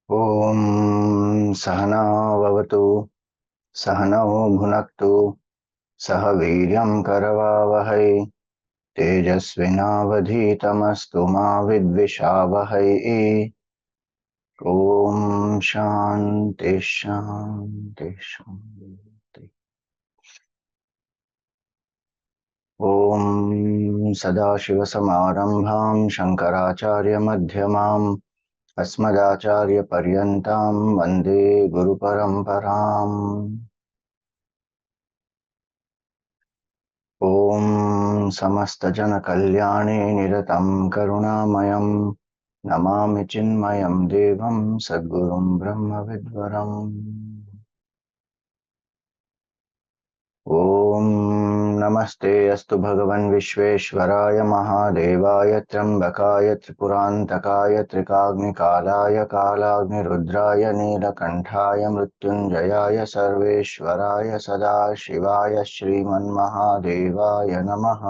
Om Sahana Vavatu Sahano Bhunaktu Sah Viryam Karavavahai Tejasvinavadhitamastu ma Vidvishavahai. Om Shanti Shanti Shanti. Om Sadashivasamarambham Shankaracharya Madhyamam Asmadacharya Paryantam Vande Guru Paramparam. ॐ समस्तजनकल्याणे निरतं करुणामयं नमामि चिन्मयं देवं सद्गुरुं ब्रह्मविद्वरम्। ॐ नमस्ते अस्तु भगवन् विश्वेश्वराय महादेवाय त्र्यम्बकाय त्रिपुरान्तकाय त्रिकाग्निकालाय कालाग्निरुद्राय नीलकण्ठाय मृत्युञ्जयाय सर्वेश्वराय सदाशिवाय श्रीमन्महादेवाय नमः।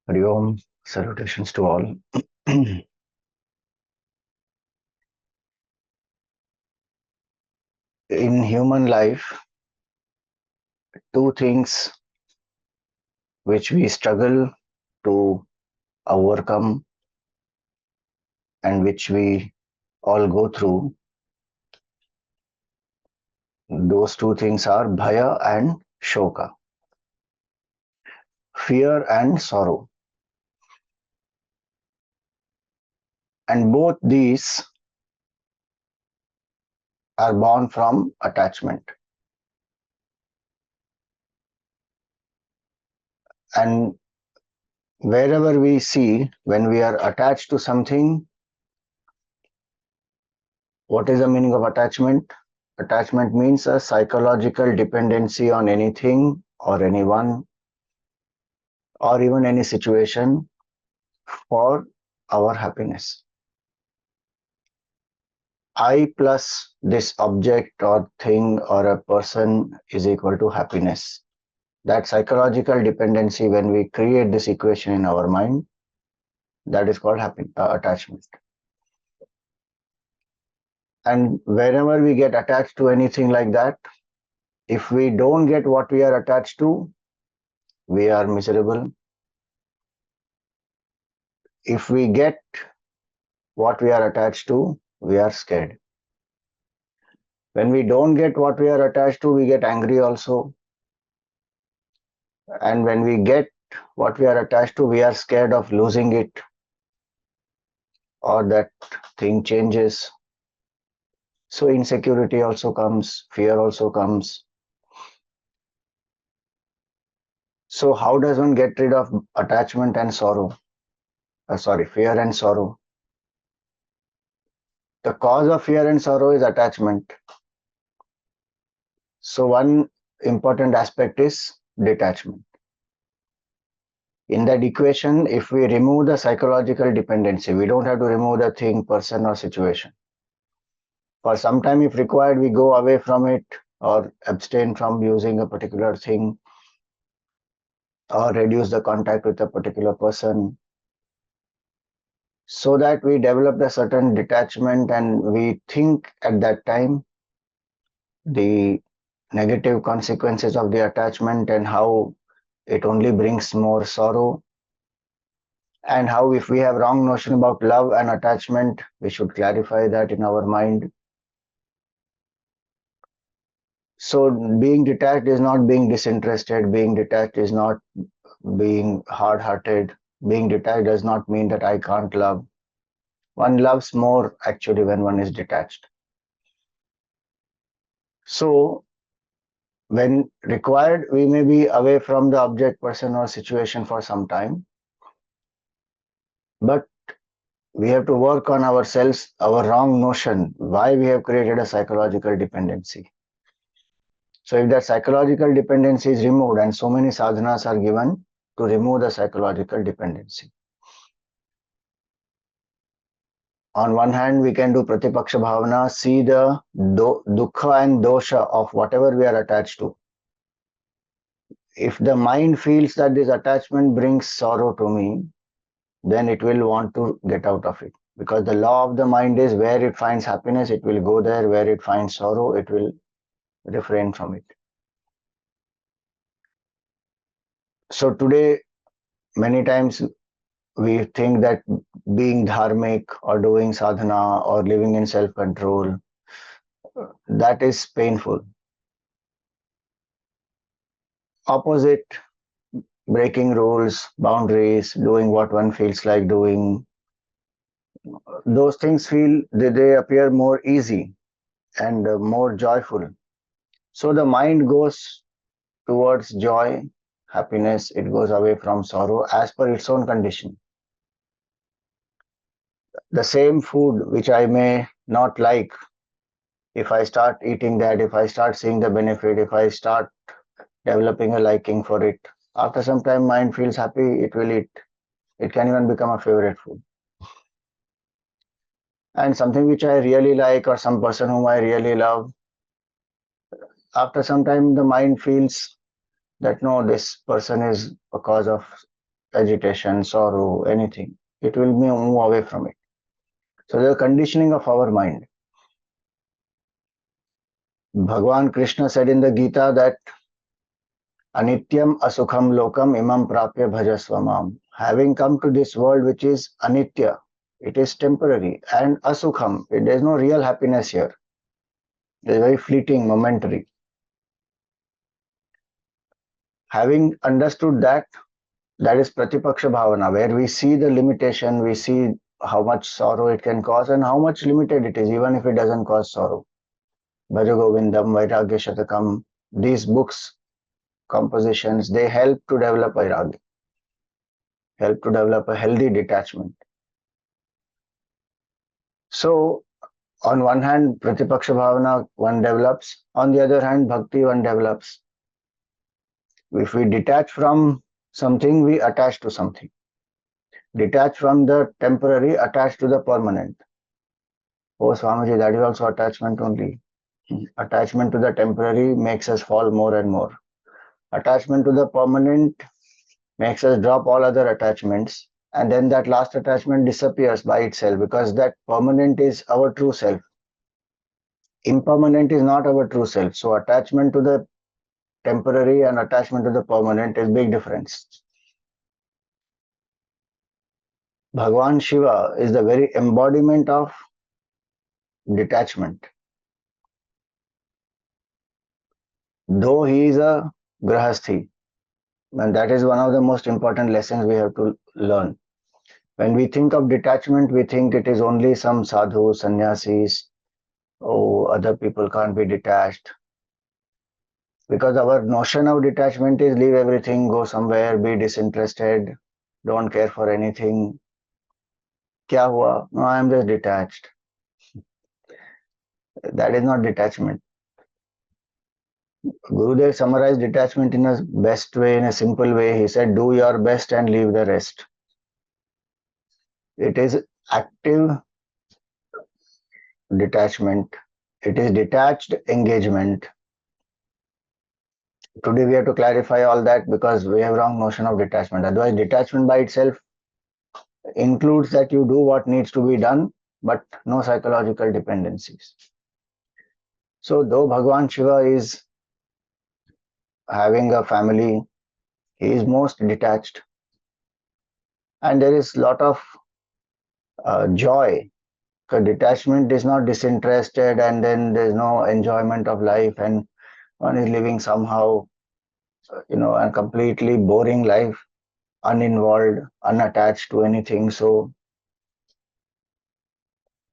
Hari Om, salutations to all. In human life, two things which we struggle to overcome and which we all go through, those two things are bhaya and shoka, fear and sorrow. And both these are born from attachment. And wherever we see, when we are attached to something, what is the meaning of attachment? Attachment means a psychological dependency on anything or anyone or even any situation for our happiness. I plus this object or thing or a person is equal to happiness. That psychological dependency, when we create this equation in our mind, that is called attachment. And whenever we get attached to anything like that, if we don't get what we are attached to, we are miserable. If we get what we are attached to, we are scared. When we don't get what we are attached to, we get angry also. And when we get what we are attached to, we are scared of losing it or that thing changes. So insecurity also comes, fear also comes. So how does one get rid of attachment and sorrow? Fear and sorrow. The cause of fear and sorrow is attachment. So one important aspect is detachment. In that equation, if we remove the psychological dependency, we don't have to remove the thing, person, or situation. For some time, if required, we go away from it or abstain from using a particular thing or reduce the contact with a particular person so that we develop a certain detachment and we think at that time the negative consequences of the attachment and how it only brings more sorrow, and how if we have wrong notion about love and attachment, we should clarify that in our mind. So being detached is not being disinterested, being detached is not being hard-hearted. Being detached does not mean that I can't love. One loves more actually when one is detached. So when required, we may be away from the object, person, or situation for some time, but we have to work on ourselves, our wrong notion, why we have created a psychological dependency. So if that psychological dependency is removed, and so many sadhanas are given to remove the psychological dependency. On one hand, we can do pratipaksha bhavana, see the dukkha and dosha of whatever we are attached to. if the mind feels that this attachment brings sorrow to me, then it will want to get out of it. Because the law of the mind is where it finds happiness, it will go there. Where it finds sorrow, it will refrain from it. So today, many times we think that being dharmic or doing sadhana or living in self control, that is painful. Opposite, breaking rules, boundaries, doing what one feels like doing, those things they appear more easy and more joyful. So the mind goes towards joy, happiness, it goes away from sorrow as per its own condition. The same food which I may not like, if I start eating that, if I start seeing the benefit, if I start developing a liking for it, after some time mind feels happy, it will eat. It can even become a favorite food. And something which I really like or some person whom I really love, after some time the mind feels that no, this person is a cause of agitation, sorrow, anything. It will move away from it. So the conditioning of our mind. Bhagwan Krishna said in the Gita that Anityam asukham lokam imam prapya bhajasvamam. Having come to this world which is anitya, it is temporary, and asukham, there is no real happiness here. It is very fleeting, momentary. Having understood that, that is pratipaksha bhavana, where we see the limitation, we see how much sorrow it can cause and how much limited it is, even if it doesn't cause sorrow. Bhaja Govindam, Vairagya Shatakam, these books, compositions, they help to develop vairagya, help to develop a healthy detachment. So, on one hand, Pratipaksha Bhavana one develops, on the other hand, Bhakti one develops. If we detach from something, we attach to something. Detach from the temporary, attach to the permanent. Oh, Swamiji, that is also attachment only. Attachment to the temporary makes us fall more and more. Attachment to the permanent makes us drop all other attachments, and then that last attachment disappears by itself because that permanent is our true self. Impermanent is not our true self. So attachment to the temporary and attachment to the permanent is big difference. Bhagwan Shiva is the very embodiment of detachment. Though he is a grahasthi, and that is one of the most important lessons we have to learn. When we think of detachment, we think it is only some sadhus, sannyasis, oh, other people can't be detached. Because our notion of detachment is leave everything, go somewhere, be disinterested, don't care for anything. Kya hua? No, I am just detached. That is not detachment. Gurudev summarized detachment in a best way, in a simple way. He said, do your best and leave the rest. It is active detachment. It is detached engagement. Today we have to clarify all that because we have wrong notion of detachment. Otherwise, detachment by itself includes that you do what needs to be done, but no psychological dependencies. So though Bhagwan Shiva is having a family, he is most detached. And there is lot of joy. So detachment is not disinterested and then there's no enjoyment of life and one is living somehow, a completely boring life, uninvolved, unattached to anything. So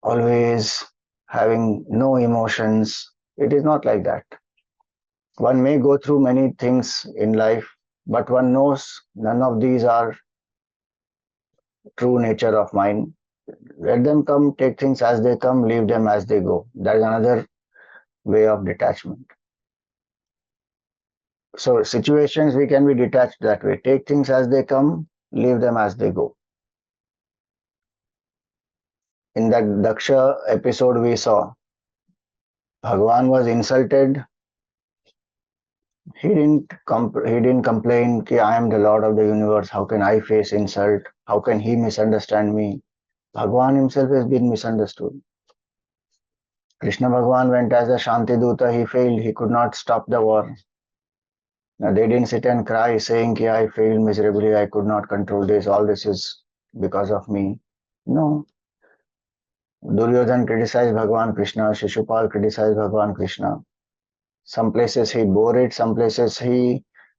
always having no emotions. It is not like that. One may go through many things in life, but one knows none of these are true nature of mine. Let them come, take things as they come, leave them as they go. That is another way of detachment. So situations we can be detached that way. Take things as they come, leave them as they go. In that Daksha episode we saw, Bhagwan was insulted He didn't complain कि I am the Lord of the universe. How can I face insult? How can he misunderstand me? Bhagwan himself has been misunderstood. Krishna Bhagwan went as a Shanti Duta. He failed. He could not stop the war. Now, they didn't sit and cry saying कि I failed miserably. I could not control this. All this is because of me. No. Duryodhan criticized Bhagwan Krishna. Shishupal criticized Bhagwan Krishna. Some places he bore it. Some places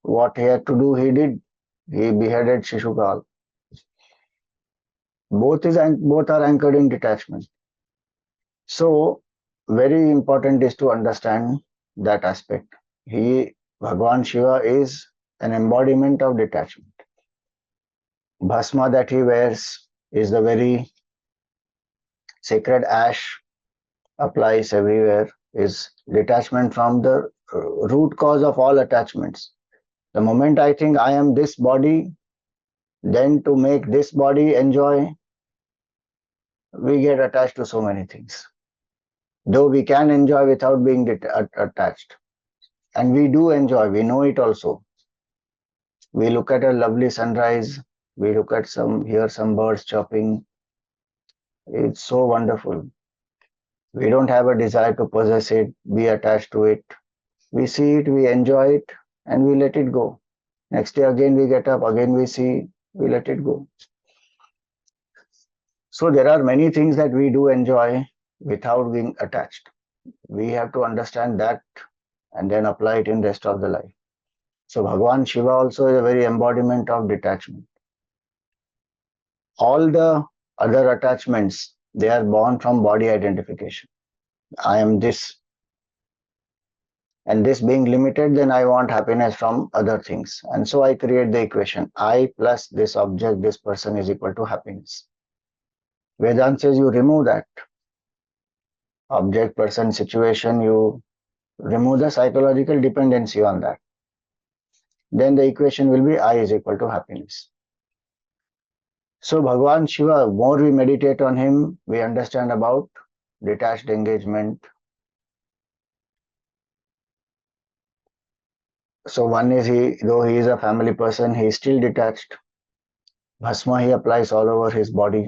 what he had to do, he did. He beheaded Shishupal. Both are anchored in detachment. So very important is to understand that aspect. Bhagwan Shiva is an embodiment of detachment. Bhasma that he wears is the very sacred ash, applies everywhere, is detachment from the root cause of all attachments. The moment I think I am this body, then to make this body enjoy, we get attached to so many things. Though we can enjoy without being attached. And we do enjoy, we know it also. We look at a lovely sunrise, we look at hear some birds chirping. It's so wonderful. We don't have a desire to possess it, be attached to it. We see it, we enjoy it, and we let it go. Next day again we get up, again we see, we let it go. So there are many things that we do enjoy without being attached. We have to understand that and then apply it in rest of the life. So Bhagwan Shiva also is a very embodiment of detachment. All the other attachments, they are born from body identification. I am this, and this being limited, then I want happiness from other things. And so I create the equation I plus this object, this person is equal to happiness. Vedanta says you remove that object, person, situation, you remove the psychological dependency on that. Then the equation will be I is equal to happiness. So Bhagwan Shiva, more we meditate on him, we understand about detached engagement. So one is though he is a family person, he is still detached. Bhasma he applies all over his body.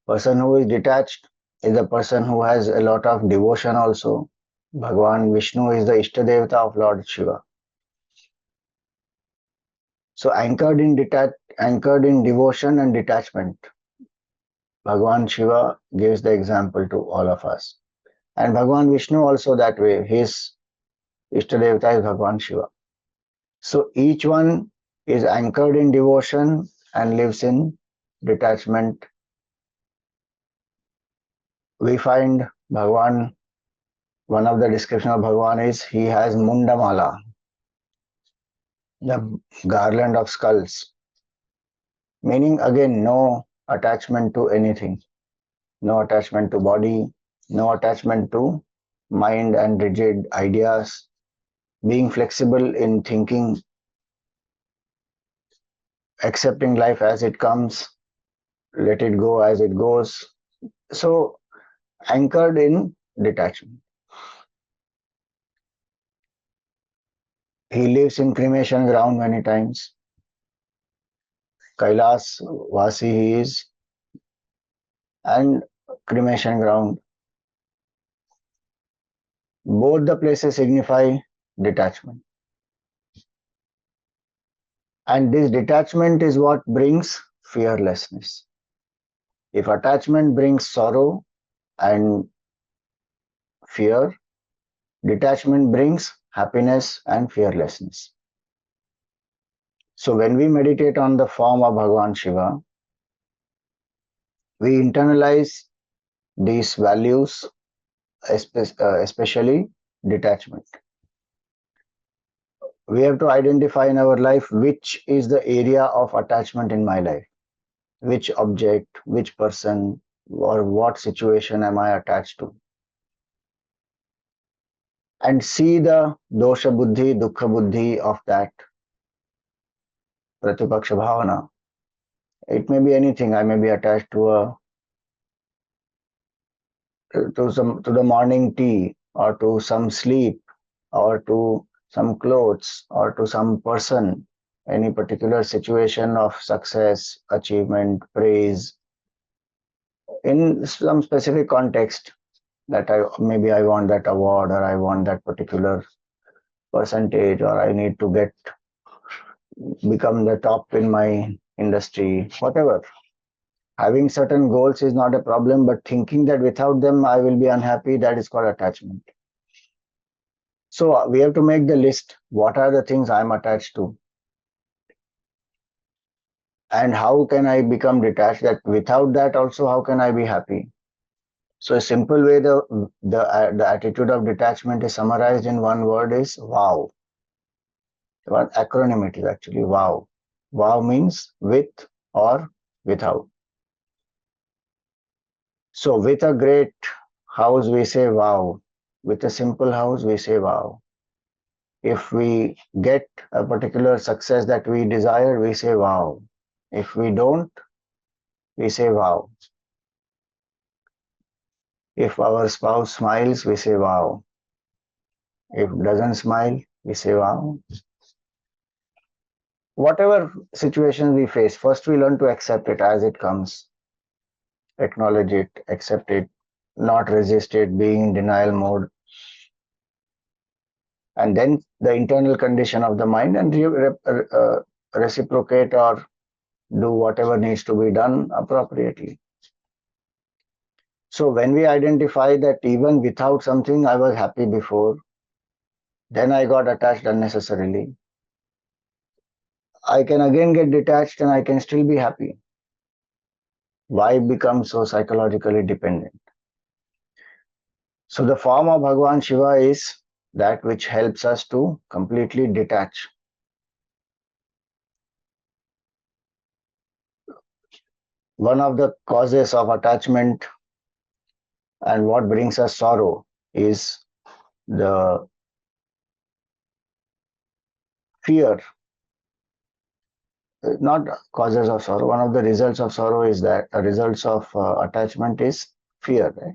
Person who is detached is a person who has a lot of devotion also. Bhagwan Vishnu is the Ishtadevata of Lord Shiva. So anchored in devotion and detachment, Bhagwan Shiva gives the example to all of us. And Bhagwan Vishnu also that way. His Ishtadevata is Bhagwan Shiva. So each one is anchored in devotion and lives in detachment. We find Bhagwan, one of the description of Bhagwan is he has Mundamala, the garland of skulls, meaning again no attachment to anything, no attachment to body, no attachment to mind and rigid ideas, being flexible in thinking, accepting life as it comes, let it go as it goes. So anchored in detachment. He lives in cremation ground many times. Kailas Vasi he is, and cremation ground. Both the places signify detachment. And this detachment is what brings fearlessness. If attachment brings sorrow and fear, detachment brings happiness and fearlessness. So when we meditate on the form of Bhagavan Shiva, we internalize these values, especially detachment. We have to identify in our life which is the area of attachment in my life, which object, which person, or what situation am I attached to, and see the dosha buddhi, dukkha buddhi of that pratipaksha bhavana. It may be anything. I may be attached to the morning tea or to some sleep or to some clothes or to some person, any particular situation of success, achievement, praise, in some specific context, that I maybe I want that award or I want that particular percentage or I need to get become the top in my industry, whatever. Having certain goals is not a problem, but thinking that without them I will be unhappy, that is called attachment. So we have to make the list. What are the things I'm attached to? And how can I become detached? That without that also, how can I be happy? So a simple way the attitude of detachment is summarized in one word is wow. One acronym it is actually wow. Wow means with or without. So with a great house we say wow. With a simple house we say wow. If we get a particular success that we desire, we say wow. If we don't, we say wow. If our spouse smiles, we say wow. If doesn't smile, we say wow. Whatever situation we face, first we learn to accept it as it comes, acknowledge it, accept it, not resist it, being in denial mode, and then the internal condition of the mind and reciprocate or do whatever needs to be done appropriately. So when we identify that even without something I was happy before, then I got attached unnecessarily, I can again get detached and I can still be happy. Why become so psychologically dependent? So the form of Bhagwan Shiva is that which helps us to completely detach. One of the causes of attachment and what brings us sorrow is the fear. Not causes of sorrow. One of the results of sorrow is that results of attachment is fear. Right?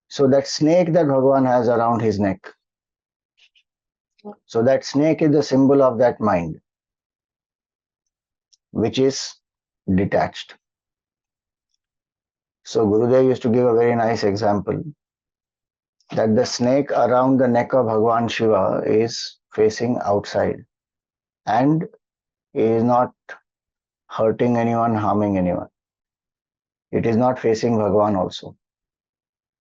So that snake that Bhagwan has around his neck. So that snake is the symbol of that mind, which is detached. So Gurudev used to give a very nice example that the snake around the neck of Bhagwan Shiva is facing outside and is not hurting anyone, harming anyone. It is not facing Bhagwan also.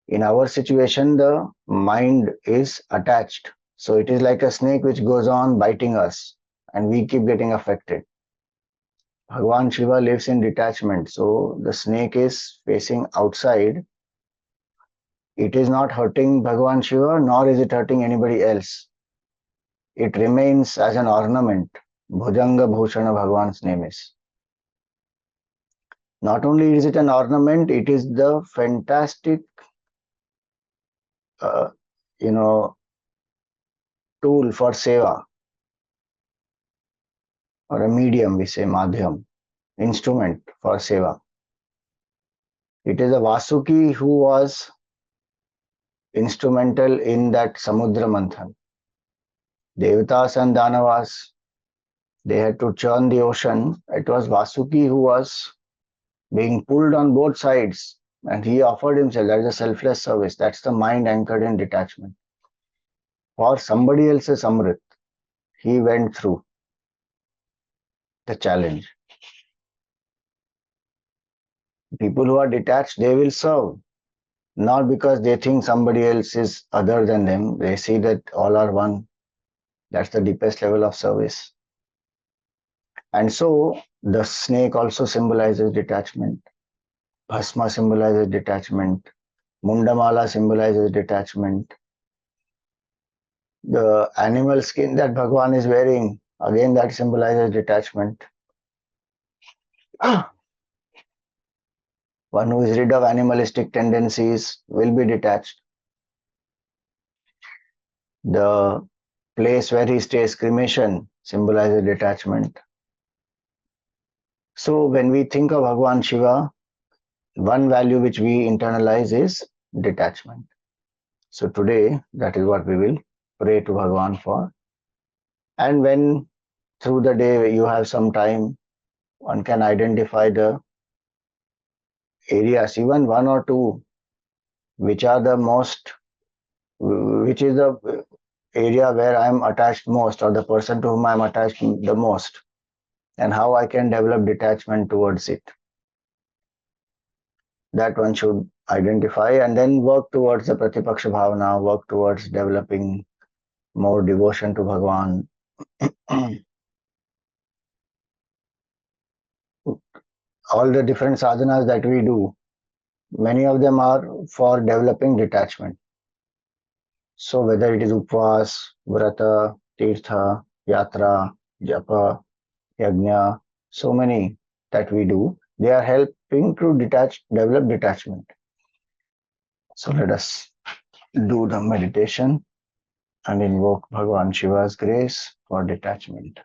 In our situation, the mind is attached. So it is like a snake which goes on biting us and we keep getting affected. Bhagwan Shiva lives in detachment. So the snake is facing outside. It is not hurting Bhagwan Shiva, nor is it hurting anybody else. It remains as an ornament. Bhujanga Bhushana Bhagwan's name is. Not only is it an ornament, it is the fantastic, uh, you know, tool for seva or a medium, we say madhyam, instrument for seva. It is a Vasuki who was instrumental in that Samudra Manthan. Devatas and Danavas, they had to churn the ocean. It was Vasuki who was being pulled on both sides and he offered himself. That is a selfless service. That's the mind anchored in detachment. For somebody else's Amrit, he went through the challenge. People who are detached, they will serve. Not because they think somebody else is other than them. They see that all are one. That's the deepest level of service. And so the snake also symbolizes detachment. Bhasma symbolizes detachment. Mundamala symbolizes detachment. The animal skin that Bhagwan is wearing, again, that symbolizes detachment. One who is rid of animalistic tendencies will be detached. The place where he stays, cremation, symbolizes detachment. So when we think of Bhagwan Shiva, one value which we internalize is detachment. So today, that is what we will pray to Bhagwan for. And when through the day you have some time, one can identify the areas, even one or two, which are the most, which is the area where I'm attached most, or the person to whom I'm attached the most, and how I can develop detachment towards it. That one should identify and then work towards the Pratipaksha Bhavana, work towards developing more devotion to Bhagwan. All the different sadhanas that we do, many of them are for developing detachment. So whether it is upvas, vrata, tirtha, yatra, japa, yajna, so many that we do, they are helping to develop detachment. So let us do the meditation and invoke Bhagavan Shiva's grace for detachment.